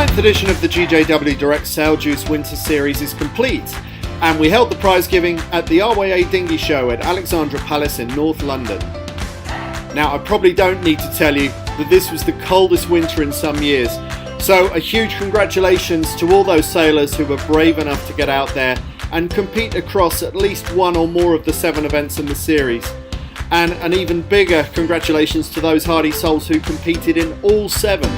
10th edition of the GJW Direct Sail Juice Winter Series is complete, and we held the prize giving at the RYA Dinghy Show at Alexandra Palace in North London. Now, I probably don't need to tell you that this was the coldest winter in some years, so a huge congratulations to all those sailors who were brave enough to get out there and compete across at least one or more of the 7 events in the series. And an even bigger congratulations to those hardy souls who competed in all 7.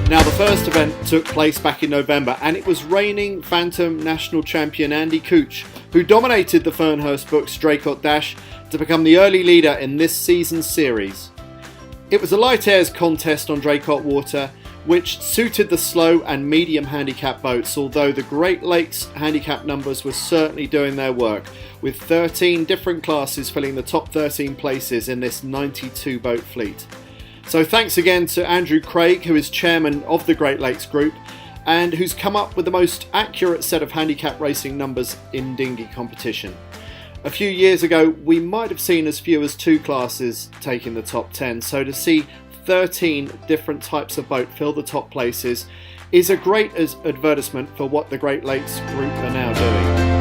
Now, the first event took place back in November, and it was reigning Phantom National Champion Andy Cooch who dominated the Fernhurst Books Draycott Dash to become the early leader in this season's series. It was a light airs contest on Draycott water, which suited the slow and medium handicap boats, although the Great Lakes handicap numbers were certainly doing their work, with 13 different classes filling the top 13 places in this 92 boat fleet. So thanks again to Andrew Craig, who is chairman of the Great Lakes Group and who's come up with the most accurate set of handicap racing numbers in dinghy competition. A few years ago we might have seen as few as 2 classes taking the top 10, so to see 13 different types of boat fill the top places is a great advertisement for what the Great Lakes Group are now doing.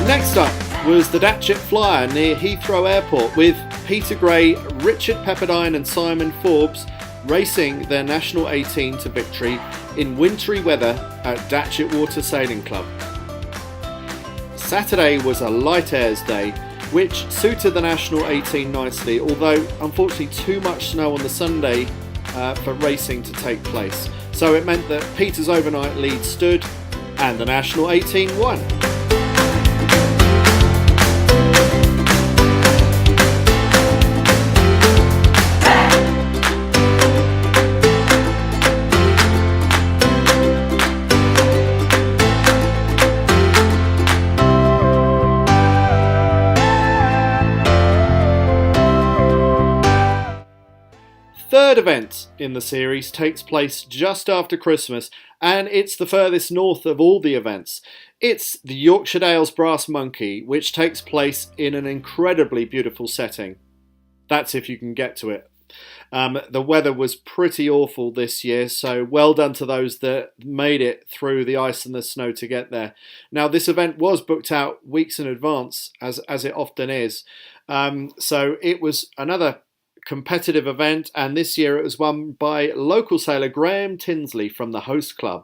Next up was the Datchet Flyer near Heathrow Airport, with Peter Gray, Richard Pepperdine and Simon Forbes racing their National 18 to victory in wintry weather at Datchet Water Sailing Club. Saturday was a light airs day, which suited the National 18 nicely, although unfortunately too much snow on the Sunday for racing to take place. So it meant that Peter's overnight lead stood and the National 18 won. Third event in the series takes place just after Christmas, and it's the furthest north of all the events. It's the Yorkshire Dales Brass Monkey, which takes place in an incredibly beautiful setting. That's if you can get to it. The weather was pretty awful this year, so well done to those that made it through the ice and the snow to get there. Now, this event was booked out weeks in advance, as it often is. So it was another competitive event, and this year it was won by local sailor Graham Tinsley from the host club.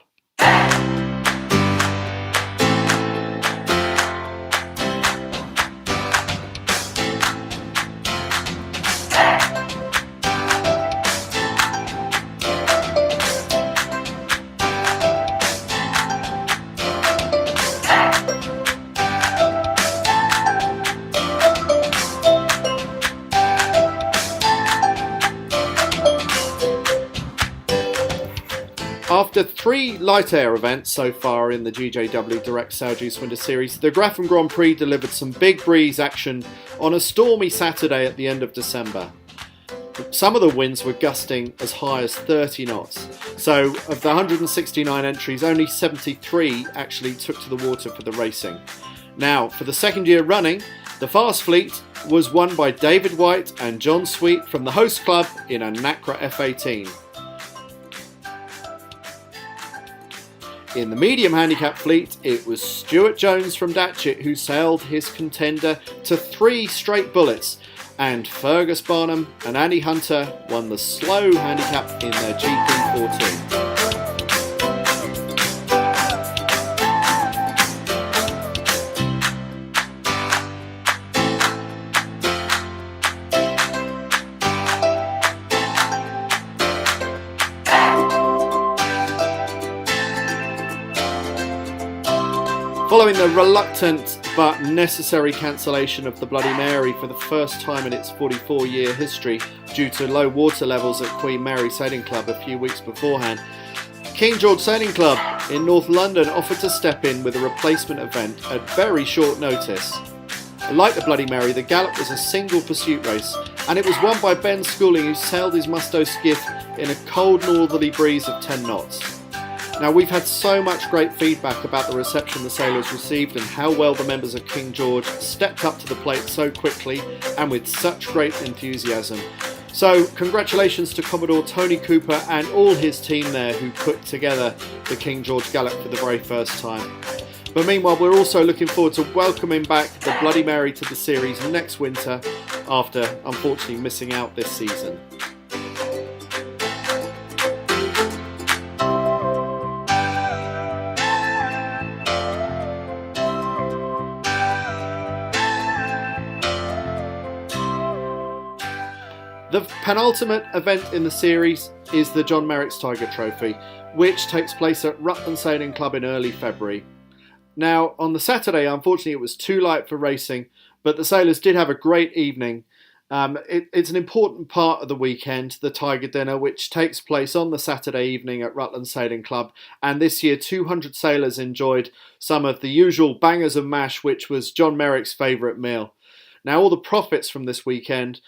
After 3 light air events so far in the GJW Direct Sail Juice Winter Series, the Grafham Grand Prix delivered some big breeze action on a stormy Saturday at the end of December. Some of the winds were gusting as high as 30 knots. So of the 169 entries, only 73 actually took to the water for the racing. Now, for the second year running, the Fast Fleet was won by David White and John Sweet from the host club in a Nacra F18. In the medium handicap fleet, it was Stuart Jones from Datchet who sailed his contender to 3 straight bullets, and Fergus Barnum and Andy Hunter won the slow handicap in their GP14. Following the reluctant but necessary cancellation of the Bloody Mary for the first time in its 44-year history due to low water levels at Queen Mary Sailing Club a few weeks beforehand, King George Sailing Club in North London offered to step in with a replacement event at very short notice. Like the Bloody Mary, the Gallop was a single pursuit race, and it was won by Ben Schooling, who sailed his Musto skiff in a cold northerly breeze of 10 knots. Now, we've had so much great feedback about the reception the sailors received and how well the members of King George stepped up to the plate so quickly and with such great enthusiasm. So congratulations to Commodore Tony Cooper and all his team there who put together the King George Gallop for the very first time. But meanwhile, we're also looking forward to welcoming back the Bloody Mary to the series next winter after unfortunately missing out this season. The penultimate event in the series is the John Merrick's Tiger Trophy, which takes place at Rutland Sailing Club in early February. Now, on the Saturday, unfortunately, it was too light for racing, but the sailors did have a great evening. It's an important part of the weekend, the Tiger Dinner, which takes place on the Saturday evening at Rutland Sailing Club. And this year, 200 sailors enjoyed some of the usual bangers of mash, which was John Merrick's favourite meal. Now, all the profits from this weekend,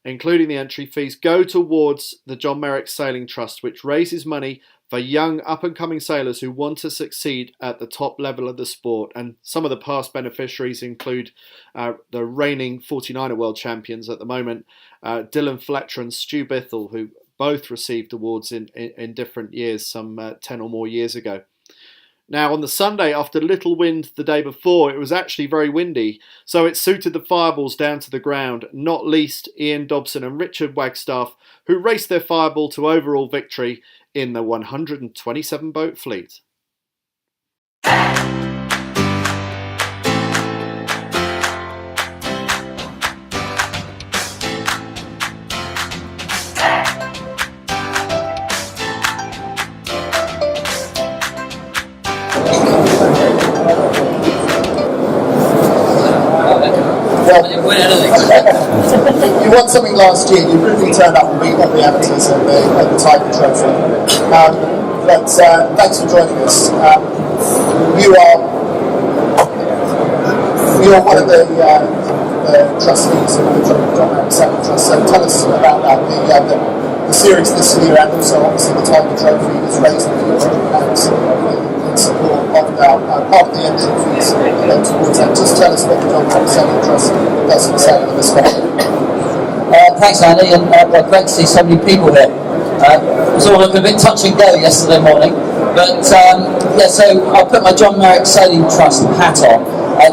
including the entry fees, go towards the John Merrick Sailing Trust, which raises money for young up-and-coming sailors who want to succeed at the top level of the sport. And some of the past beneficiaries include the reigning 49er world champions at the moment, Dylan Fletcher and Stu Bithell, who both received awards in different years, some 10 or more years ago. Now, on the Sunday, after little wind the day before, it was actually very windy, so it suited the fireballs down to the ground, not least Ian Dobson and Richard Wagstaff, who raced their fireball to overall victory in the 127 boat fleet. You won something last year. You really turned up and beat all the amateurs at the Tiger Trophy. But thanks for joining us. You're one of the trustees of the John Merrick Sailing Trust. So tell us about that. The series this year, and also obviously the Tiger Trophy, is raising £1,500 in support of part of the entry fees towards that. Just tell us what the John Merrick Sailing Trust does for sailing in this country. Thanks, Andy, and great to see so many people here. It was all looking a bit touch and go yesterday morning, but so I'll put my John Merrick Sailing Trust hat on.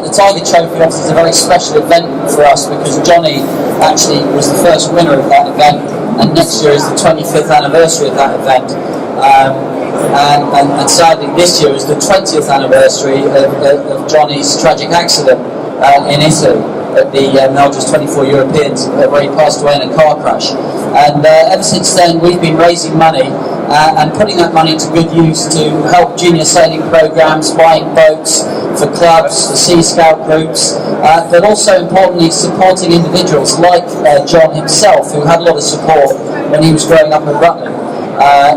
The Tiger Trophy obviously is a very special event for us because Johnny actually was the first winner of that event, and next year is the 25th anniversary of that event. And sadly this year is the 20th anniversary of Johnny's tragic accident in Italy at the Melger's 24 Europeans, where he passed away in a car crash. And ever since then we've been raising money and putting that money to good use to help junior sailing programs, buying boats for clubs, for Sea Scout groups, but also importantly supporting individuals like John himself, who had a lot of support when he was growing up at Rutland,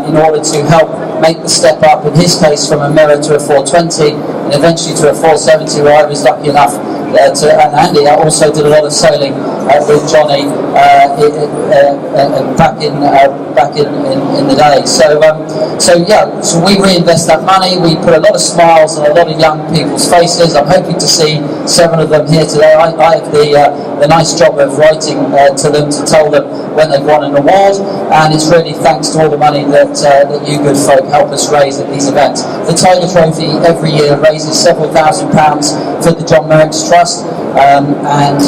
in order to help make the step up, in his case from a mirror to a 420 and eventually to a 470, where I was lucky enough and Andy also did a lot of sailing with Johnny back in the day. So we reinvest that money. We put a lot of smiles on a lot of young people's faces. I'm hoping to see 7 of them here today. I have the nice job of writing to them to tell them when they've won an award, and it's really thanks to all the money that you good folk help us raise at these events. The Tiger Trophy every year raises several £1,000s for the John Merrick's Trust, and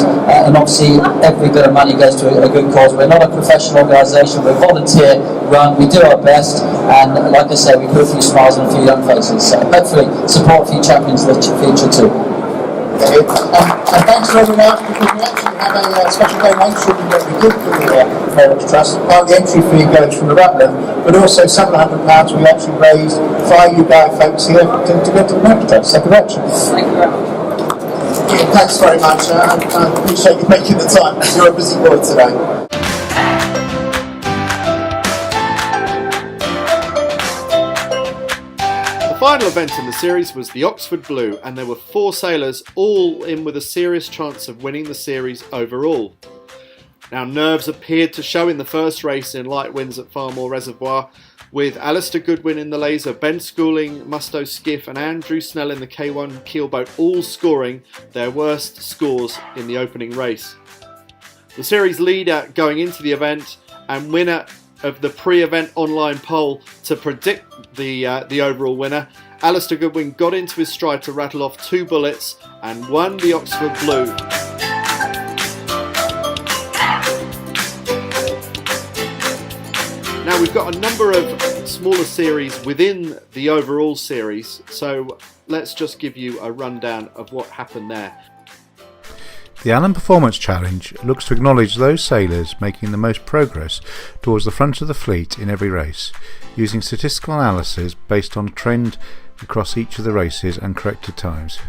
obviously every bit of money goes to a good cause. We're not a professional organisation, we're volunteer run, we do our best, and like I say, we put a few smiles on a few young faces, so hopefully support a few champions in the future too. And thanks very much, because we actually have a special donation that we did for the Merrick Trust. Part of the entry fee goes from the Rutland, but also £700 we actually raised for you guys folks here to go to the Merrick Trust. So congratulations. Thank you very much. Thanks very much. I appreciate you making the time. You're a busy boy today. The final event in the series was the Oxford Blue, and there were 4 sailors all in with a serious chance of winning the series overall. Now, nerves appeared to show in the first race in light winds at Farmore Reservoir, with Alistair Goodwin in the Laser, Ben Schooling, Musto Skiff and Andrew Snell in the K1 Keelboat all scoring their worst scores in the opening race. The series leader going into the event and winner of the pre-event online poll to predict the overall winner, Alistair Goodwin got into his stride to rattle off 2 bullets and won the Oxford Blue. Now, we've got a number of smaller series within the overall series, so let's just give you a rundown of what happened there. The Allen Performance Challenge looks to acknowledge those sailors making the most progress towards the front of the fleet in every race, using statistical analysis based on trend across each of the races and corrected times.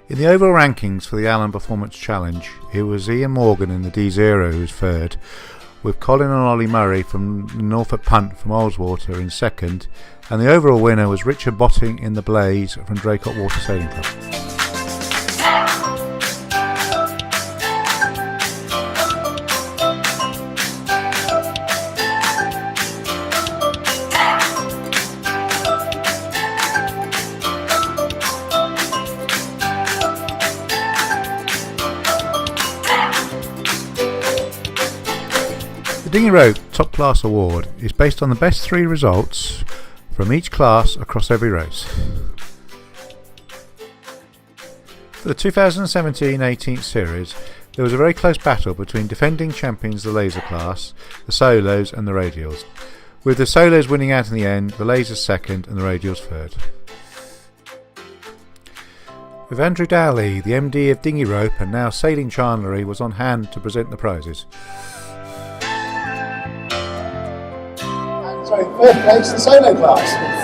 In the overall rankings for the Allen Performance Challenge, it was Ian Morgan in the D0 who was third, with Colin and Ollie Murray from Norfolk Punt from Olswater in second, and the overall winner was Richard Botting in the Blaze from Draycott Water Sailing Club. The Dinghy Rope Top Class Award is based on the best 3 results from each class across every race. For the 2017 18th series, there was a very close battle between defending champions the Laser class, the Solos and the Radials, with the Solos winning out in the end, the Lasers second and the Radials third. With Andrew Dowley, the MD of Dinghy Rope and now Sailing Chandlery, was on hand to present the prizes. So, third place, the solo class.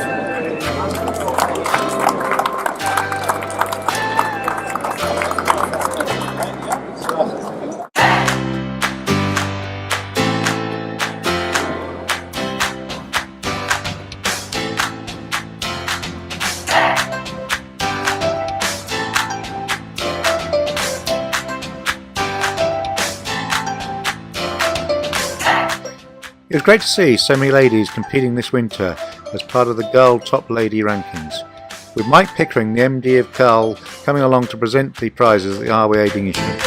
It was great to see so many ladies competing this winter as part of the Gull Top Lady Rankings, with Mike Pickering, the MD of Gull, coming along to present the prizes at the RWA Dinghy Show.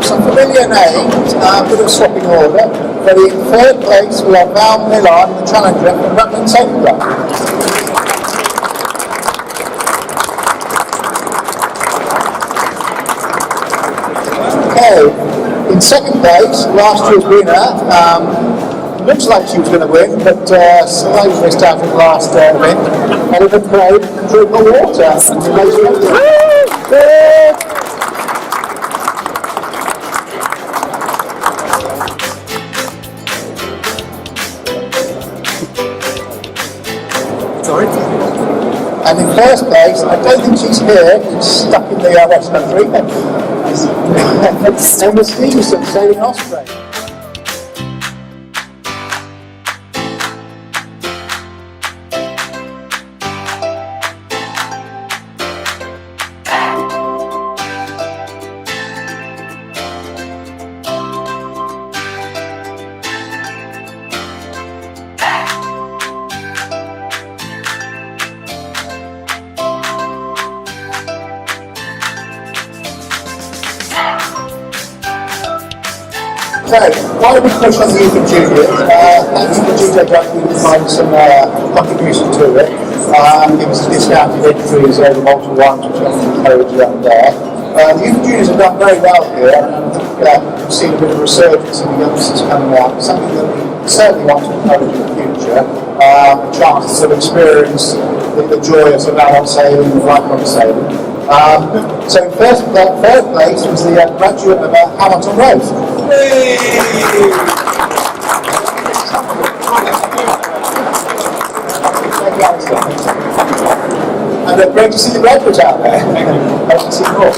Some familiar names, a bit of swapping order, but in third place we have Val Millard, the challenger from Rutland Sailing Club. Okay. In second place, last year's winner, looks like she was going to win, but slightly missed out in the last event. Oliver Craig, Draycott Water. Sorry? And in first place, I don't think she's here, it's stuck in the West Country. Emma Stevenson sailing Osprey. So, why don't we push on the youth and juniors? Thanks to the GJW for providing some contribution to it. Give us a discounted entries over multiple ones, which I encourage you up there. The youth and juniors have done very well here, and I think we've seen a bit of resurgence in the youngsters coming out. Something that we certainly want to encourage in the future. A chance to sort of experience the joys of adult sailing and lifelong sailing. So third place was the graduate of Hamilton Road. And great to see the graduates out there. Hope to see more.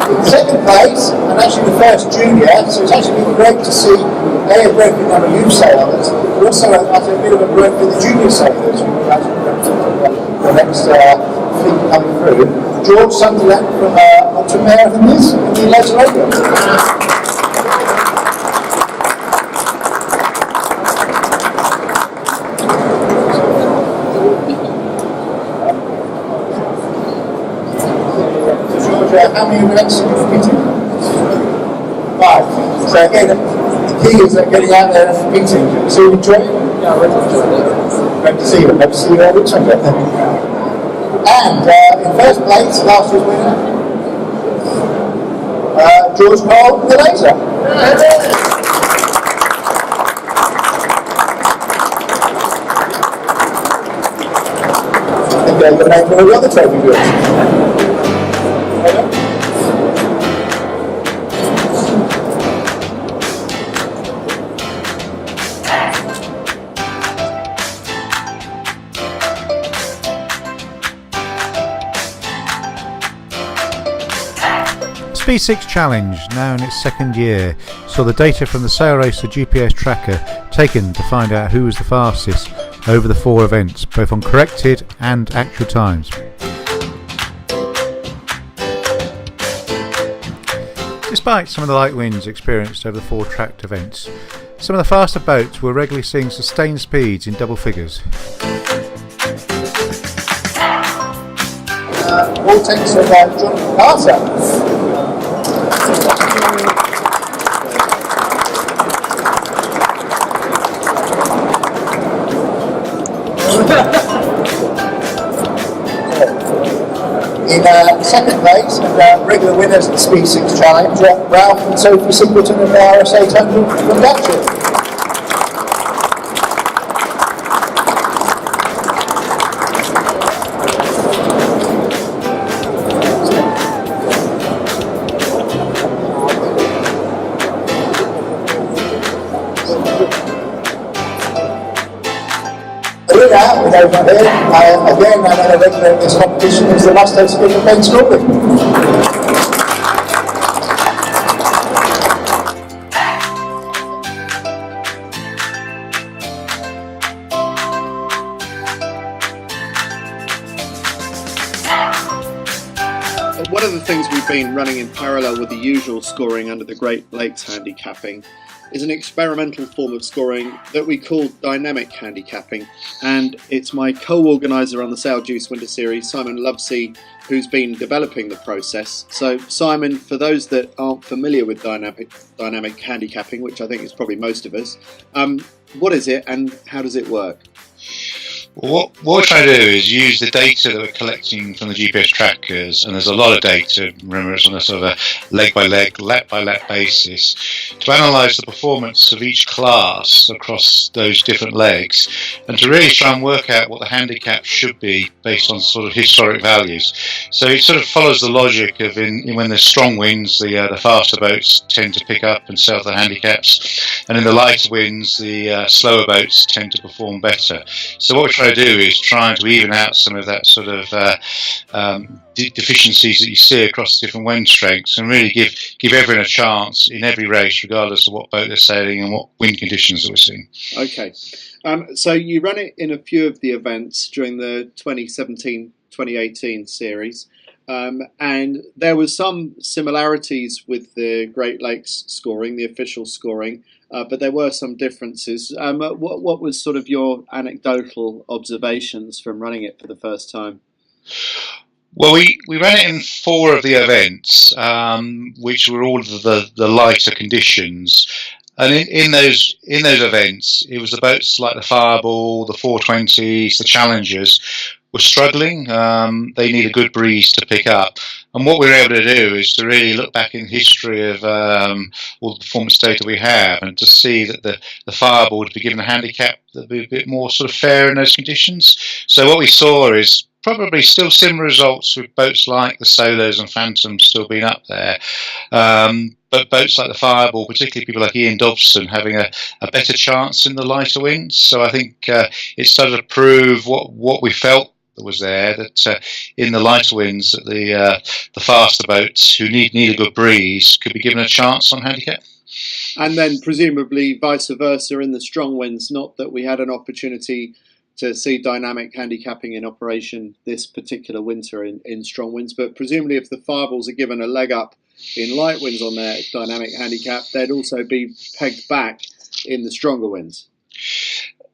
In second place, and actually the first junior, so it's actually been great to see a growth in number of youth sailors, but also a bit of a growth in the junior sailors who actually the next fleet coming through. George Sunderland from Ultra Marathon News in the later radio. How many events are you competing? 5. So again, the key is getting out there and competing. So you enjoy it? Yeah, I really enjoy it. Great to see you. Hope to see you all the time. And in first place, last year's winner, George Cole, the laser. I think you're going to name all the other trophy winners. Speed 6 Challenge, now in its second year, saw the data from the Sail Racer GPS tracker taken to find out who was the fastest over the 4 events, both on corrected and actual times. Despite some of the light winds experienced over the 4 tracked events, some of the faster boats were regularly seeing sustained speeds in double figures. All takes of John Carter. In second place, and regular winners of the Speed 6 Challenge, Ralph and Sophie Singleton of the RS 800 from Datchet. Winner, with over here, again, another regular in this competition is the Mustang Skip of Ben Strawley. One of the things we've been running in parallel with the usual scoring under the Great Lakes handicapping is an experimental form of scoring that we call dynamic handicapping, and it's my co-organiser on the Sail Juice Winter Series, Simon Lovesey, who's been developing the process. So Simon, for those that aren't familiar with dynamic handicapping, which I think is probably most of us, what is it and how does it work? What we're trying to do is use the data that we're collecting from the GPS trackers, and there's a lot of data, remember it's on a sort of a leg by leg, lap by lap basis, to analyse the performance of each class across those different legs, and to really try and work out what the handicap should be based on sort of historic values. So it sort of follows the logic of when there's strong winds, the faster boats tend to pick up and sell the handicaps, and in the lighter winds, the slower boats tend to perform better. So what we're trying to do is trying to even out some of that sort of deficiencies that you see across different wind strengths, and really give everyone a chance in every race, regardless of what boat they're sailing and what wind conditions that we're seeing. Okay, so you ran it in a few of the events during the 2017-2018 series, and there was some similarities with the Great Lakes scoring, the official scoring, but there were some differences. What was sort of your anecdotal observations from running it for the first time? Well, we ran it in 4 of the events, which were all of the lighter conditions. And in those events, it was the boats like the Fireball, the 420s, the Challengers were struggling. They need a good breeze to pick up. And what we were able to do is to really look back in history of all the performance data we have, and to see that the Fireball would be given a handicap that would be a bit more sort of fair in those conditions. So what we saw is probably still similar results with boats like the Solos and Phantoms still being up there. But boats like the Fireball, particularly people like Ian Dobson, having a better chance in the lighter winds. So I think it started to prove what we felt that was there, that in the lighter winds, that the faster boats who need a good breeze could be given a chance on handicap. And then presumably vice versa in the strong winds, not that we had an opportunity to see dynamic handicapping in operation this particular winter in strong winds. But presumably if the fireballs are given a leg up in light winds on their dynamic handicap, they'd also be pegged back in the stronger winds.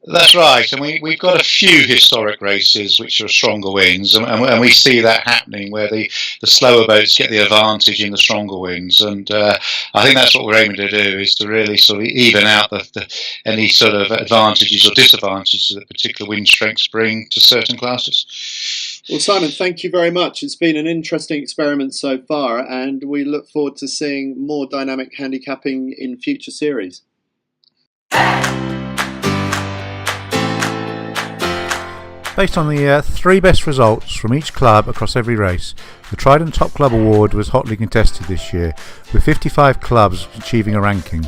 That's right, and we've got a few historic races which are stronger winds, and we see that happening where the slower boats get the advantage in the stronger winds, and I think that's what we're aiming to do, is to really sort of even out any sort of advantages or disadvantages that particular wind strengths bring to certain classes. Well, Simon, thank you very much. It's been an interesting experiment so far, and we look forward to seeing more dynamic handicapping in future series. Based on the 3 best results from each club across every race, the Trident Top Club Award was hotly contested this year, with 55 clubs achieving a ranking.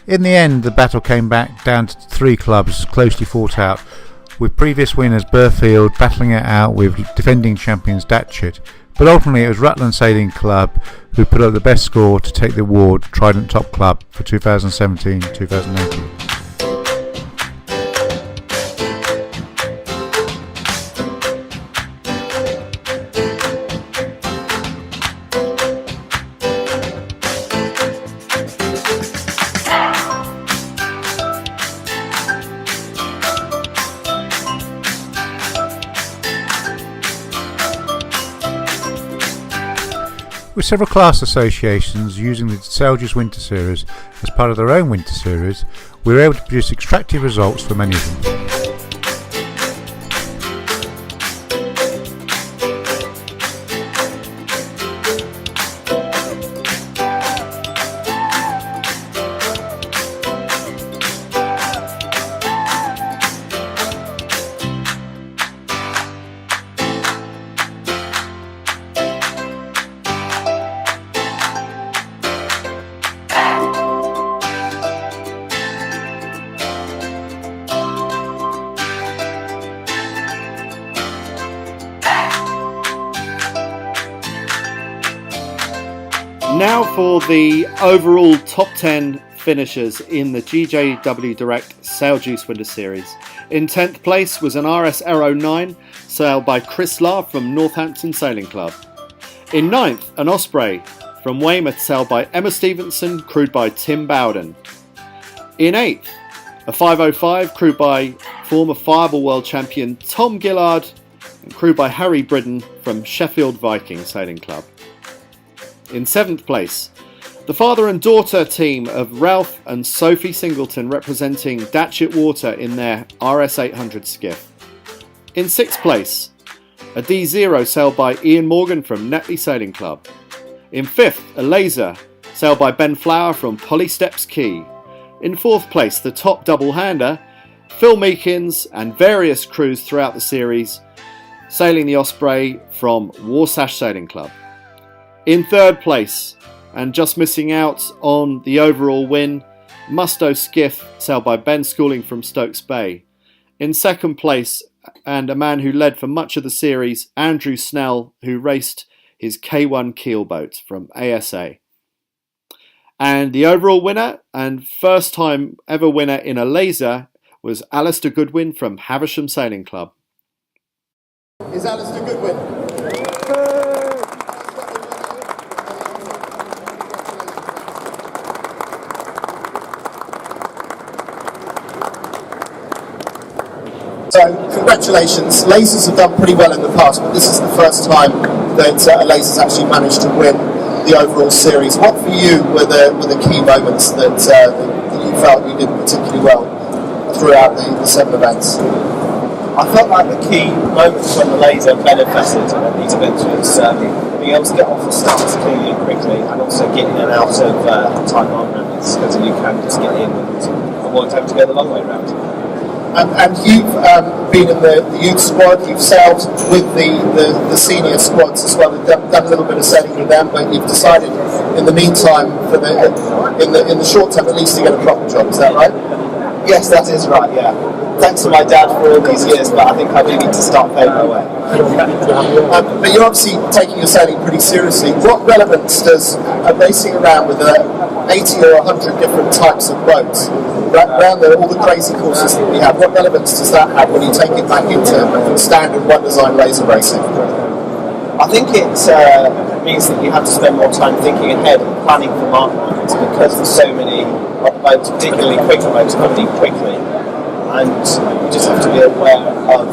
In the end, the battle came back down to 3 clubs closely fought out, with previous winners Burfield battling it out with defending champions Datchet, but ultimately it was Rutland Sailing Club who put up the best score to take the award Trident Top Club for 2017-2018. With several class associations using the Sail Juice Winter Series as part of their own winter series, we were able to produce extractive results for many of them. Now for the overall top 10 finishers in the GJW Direct Sail Juice Winter Series. In 10th place was an RS Aero 9 sailed by Chris Lahr from Northampton Sailing Club. In 9th, an Osprey from Weymouth sailed by Emma Stevenson, crewed by Tim Bowden. In 8th, a 505 crewed by former Fireball World Champion Tom Gillard and crewed by Harry Bridden from Sheffield Viking Sailing Club. In 7th place, the father and daughter team of Ralph and Sophie Singleton representing Datchet Water in their RS 800 skiff. In 6th place, a D0 sailed by Ian Morgan from Netley Sailing Club. In 5th, a Laser sailed by Ben Flower from Polysteps Quay. In 4th place, the top double-hander, Phil Meekins and various crews throughout the series, sailing the Osprey from Warsash Sailing Club. In 3rd place, and just missing out on the overall win, Musto Skiff, sailed by Ben Schooling from Stokes Bay. In 2nd place, and a man who led for much of the series, Andrew Snell, who raced his K1 keelboat from ASA. And the overall winner, and first time ever winner in a laser, was Alistair Goodwin from Havisham Sailing Club. Is Alistair Goodwin? So, congratulations. Lasers have done pretty well in the past, but this is the first time that a Lasers actually managed to win the overall series. What for you were the key moments that you felt you did particularly well throughout the 7 events? I felt like the key moments when the Laser benefited at these events was being able to get off the starts cleanly and quickly, and also getting in and out of tight arm ramps, because you can just get in and avoid having to go the long way around. And you've been in the youth squad, you've sailed with the senior squads as well, and done a little bit of sailing with them, but you've decided in the meantime, in the short term at least, to get a proper job, is that right? Yes, that is right, yeah. Thanks to my dad for all these years, but I think I do need to start paying my way. But you're obviously taking your sailing pretty seriously. What relevance does racing around with 80 or 100 different types of boats, around all the crazy courses that we have, what relevance does that have when you take it back into standard one design laser racing? I think it means that you have to spend more time thinking ahead and planning for markets, because there's so many of the boats, particularly quicker boats, coming quickly, and you just have to be aware of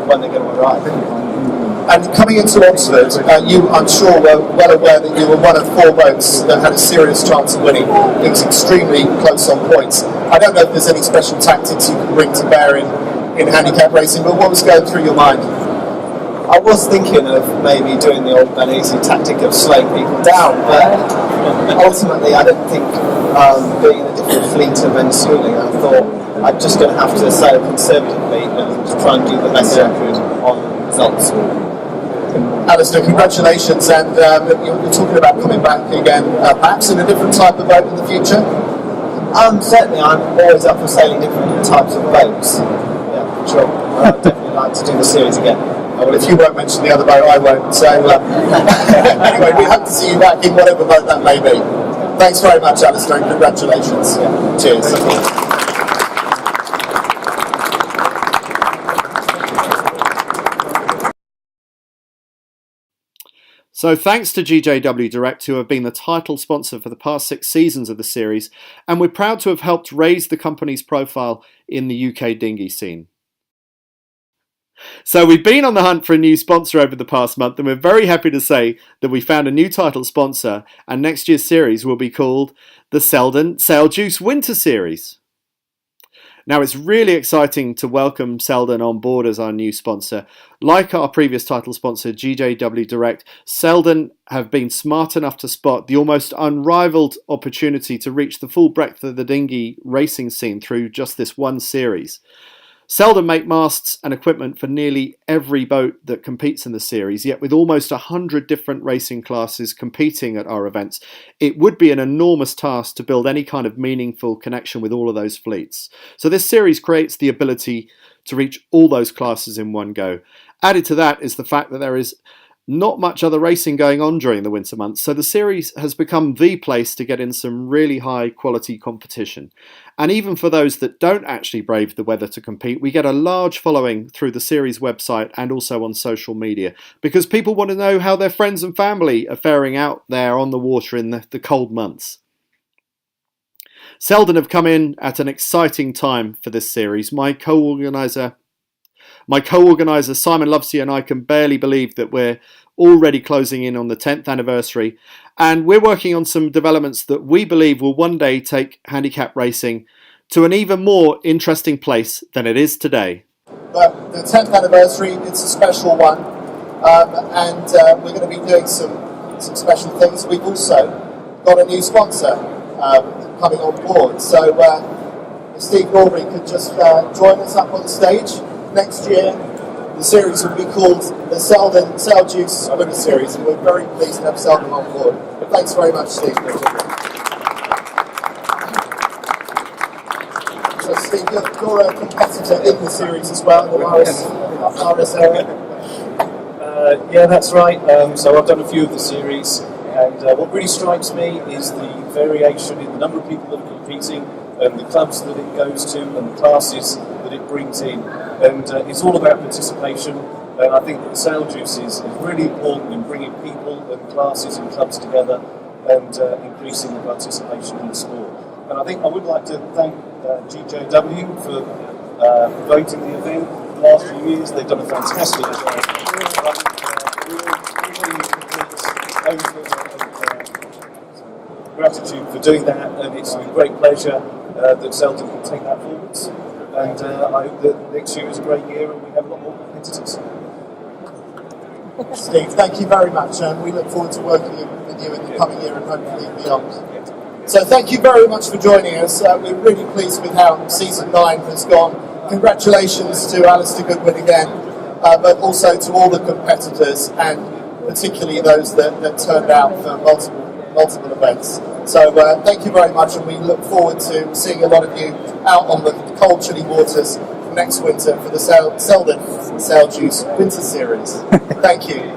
when they're going to arrive. And coming into Oxford, you, I'm sure, were well aware that you were one of 4 boats that had a serious chance of winning. It was extremely close on points. I don't know if there's any special tactics you can bring to bear in handicap racing, but what was going through your mind? I was thinking of maybe doing the old Benesi tactic of slowing people down, but ultimately I didn't think being in a different fleet of Venezuela, I thought I'm just going to have to sail conservatively and to try and do the best I could on results. Alistair, congratulations, and you're talking about coming back again, perhaps in a different type of boat in the future? Certainly, I'm always up for sailing different types of boats. Yeah, sure. I'd definitely like to do the series again. Well, if you won't mention the other boat, I won't. So anyway, we hope to see you back in whatever boat that may be. Thanks very much, Alistair, and congratulations. Yeah. Cheers. So thanks to GJW Direct, who have been the title sponsor for the past 6 seasons of the series, and we're proud to have helped raise the company's profile in the UK dinghy scene. So we've been on the hunt for a new sponsor over the past month, and we're very happy to say that we found a new title sponsor, and next year's series will be called the Selden Sail Juice Winter Series. Now, it's really exciting to welcome Selden on board as our new sponsor. Like our previous title sponsor, GJW Direct, Selden have been smart enough to spot the almost unrivaled opportunity to reach the full breadth of the dinghy racing scene through just this one series. Selden make masts and equipment for nearly every boat that competes in the series, yet with almost 100 different racing classes competing at our events, it would be an enormous task to build any kind of meaningful connection with all of those fleets. So this series creates the ability to reach all those classes in one go. Added to that is the fact that there is not much other racing going on during the winter months, so the series has become the place to get in some really high quality competition. And even for those that don't actually brave the weather to compete, we get a large following through the series website and also on social media, because people want to know how their friends and family are faring out there on the water in the cold months. Selden have come in at an exciting time for this series. My co-organiser Simon Lovesey and I can barely believe that we're already closing in on the 10th anniversary, and we're working on some developments that we believe will one day take handicap racing to an even more interesting place than it is today. But the 10th anniversary, it's a special one, and we're going to be doing some special things. We've also got a new sponsor coming on board, so if Steve Norbury could just join us up on stage. Next year, the series will be called the Selden Sail Juice Winter Series, and we're very pleased to have Selden on board. Thanks very much, Steve. So, Steve, you're a competitor in the series as well, in the RS area. Yeah, that's right. So I've done a few of the series, and what really strikes me is the variation in the number of people that are competing, and the clubs that it goes to, and the classes that it brings in. And it's all about participation, and I think that the Sail Juice is really important in bringing people and classes and clubs together and increasing the participation in the sport. And I think I would like to thank GJW for promoting the event the last few years. They've done a fantastic job. Gratitude for doing that, and it's with great pleasure that Selden can take that forwards. And I hope that next year is a great year and we have a lot more competitors. Steve, thank you very much, and we look forward to working with you in the coming year and hopefully beyond. So thank you very much for joining us. We're really pleased with how season 9 has gone. Congratulations to Alistair Goodwin again, but also to all the competitors, and particularly those that turned out for multiple events. So thank you very much, and we look forward to seeing a lot of you out on the cold, chilly waters next winter for the Selden Sail Juice Winter Series. Thank you.